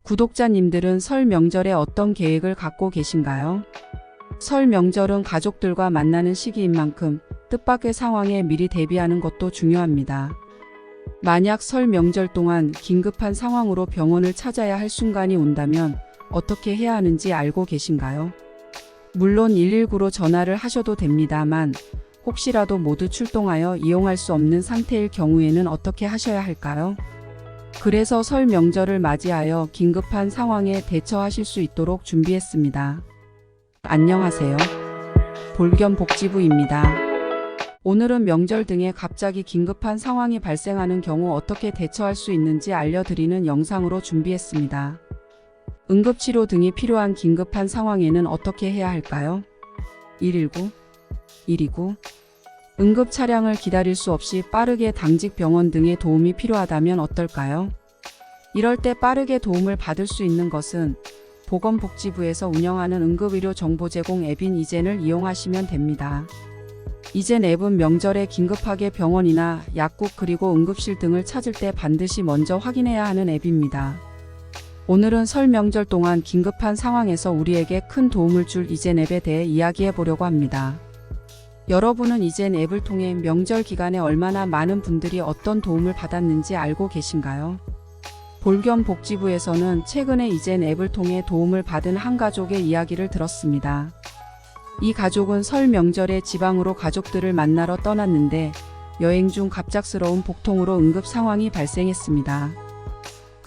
구독자님들은 설 명절에 어떤 계획을 갖고 계신가요? 설 명절은 가족들과 만나는 시기인 만큼 뜻밖의 상황에 미리 대비하는 것도 중요합니다. 만약 설 명절 동안 긴급한 상황으로 병원을 찾아야 할 순간이 온다면 어떻게 해야 하는지 알고 계신가요? 물론 119로 전화를 하셔도 됩니다만 혹시라도 모두 출동하여 이용할 수 없는 상태일 경우에는 어떻게 하셔야 할까요? 그래서 설 명절을 맞이하여 긴급한 상황에 대처하실 수 있도록 준비했습니다. 안녕하세요. 볼겸복지부입니다. 오늘은 명절 등에 갑자기 긴급한 상황이 발생하는 경우 어떻게 대처할 수 있는지 알려드리는 영상으로 준비했습니다. 응급치료 등이 필요한 긴급한 상황에는 어떻게 해야 할까요? 119, 129. 응급 차량을 기다릴 수 없이 빠르게 당직 병원 등의 도움이 필요하다면 어떨까요? 이럴 때 빠르게 도움을 받을 수 있는 것은 보건복지부에서 운영하는 응급의료 정보 제공 앱인 이젠을 이용하시면 됩니다. 이젠 앱은 명절에 긴급하게 병원이나 약국 그리고 응급실 등을 찾을 때 반드시 먼저 확인해야 하는 앱입니다. 오늘은 설 명절 동안 긴급한 상황에서 우리에게 큰 도움을 줄 이젠 앱에 대해 이야기해 보려고 합니다. 여러분은 이젠 앱을 통해 명절 기간에 얼마나 많은 분들이 어떤 도움을 받았는지 알고 계신가요? 볼겸복지부에서는 최근에 이젠 앱을 통해 도움을 받은 한 가족의 이야기를 들었습니다. 이 가족은 설 명절에 지방으로 가족들을 만나러 떠났는데 여행 중 갑작스러운 복통으로 응급 상황이 발생했습니다.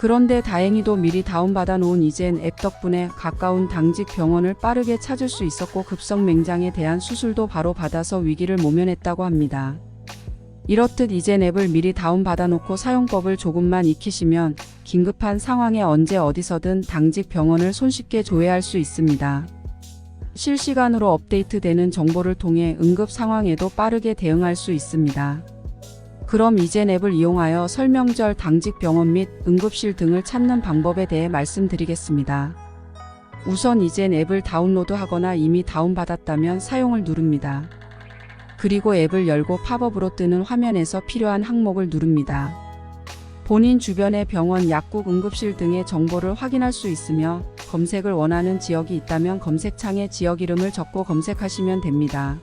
그런데 다행히도 미리 다운받아 놓은 이젠 앱 덕분에 가까운 당직 병원을 빠르게 찾을 수 있었고 급성맹장에 대한 수술도 바로 받아서 위기를 모면했다고 합니다. 이렇듯 이젠 앱을 미리 다운받아 놓고 사용법을 조금만 익히시면 긴급한 상황에 언제 어디서든 당직 병원을 손쉽게 조회할 수 있습니다. 실시간으로 업데이트되는 정보를 통해 응급 상황에도 빠르게 대응할 수 있습니다. 그럼 이젠 앱을 이용하여 설 명절 당직 병원 및 응급실 등을 찾는 방법에 대해 말씀드리겠습니다. 우선 이젠 앱을 다운로드하거나 이미 다운받았다면 사용을 누릅니다. 그리고 앱을 열고 팝업으로 뜨는 화면에서 필요한 항목을 누릅니다. 본인 주변의 병원, 약국, 응급실 등의 정보를 확인할 수 있으며 검색을 원하는 지역이 있다면 검색창에 지역 이름을 적고 검색하시면 됩니다.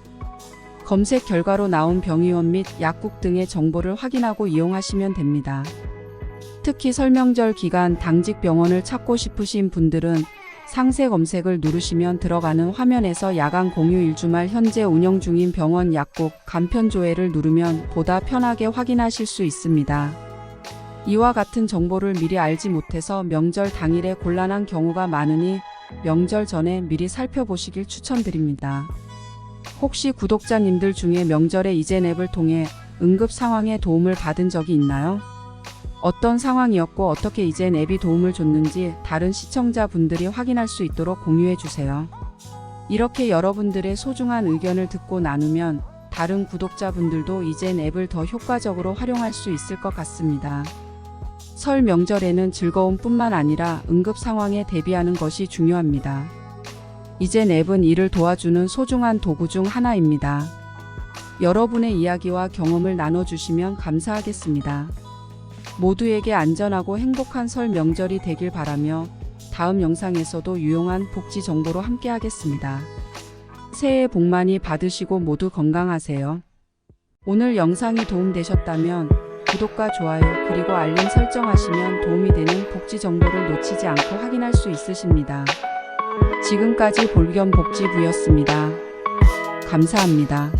검색 결과로 나온 병의원 및 약국 등의 정보를 확인하고 이용하시면 됩니다. 특히 설 명절 기간 당직 병원을 찾고 싶으신 분들은 상세 검색을 누르시면 들어가는 화면에서 야간 공유 일주말 현재 운영 중인 병원, 약국, 간편 조회를 누르면 보다 편하게 확인하실 수 있습니다. 이와 같은 정보를 미리 알지 못해서 명절 당일에 곤란한 경우가 많으니 명절 전에 미리 살펴보시길 추천드립니다. 혹시 구독자님들 중에 명절에 이젠 앱을 통해 응급 상황에 도움을 받은 적이 있나요? 어떤 상황이었고 어떻게 이젠 앱이 도움을 줬는지 다른 시청자분들이 확인할 수 있도록 공유해 주세요. 이렇게 여러분들의 소중한 의견을 듣고 나누면 다른 구독자분들도 이젠 앱을 더 효과적으로 활용할 수 있을 것 같습니다. 설 명절에는 즐거움뿐만 아니라 응급 상황에 대비하는 것이 중요합니다. 이젠 앱은 이를 도와주는 소중한 도구 중 하나입니다. 여러분의 이야기와 경험을 나눠주시면 감사하겠습니다. 모두에게 안전하고 행복한 설 명절이 되길 바라며 다음 영상에서도 유용한 복지 정보로 함께 하겠습니다. 새해 복 많이 받으시고 모두 건강하세요. 오늘 영상이 도움되셨다면 구독과 좋아요 그리고 알림 설정하시면 도움이 되는 복지 정보를 놓치지 않고 확인할 수 있으십니다. 지금까지 볼겸복지부였습니다. 감사합니다.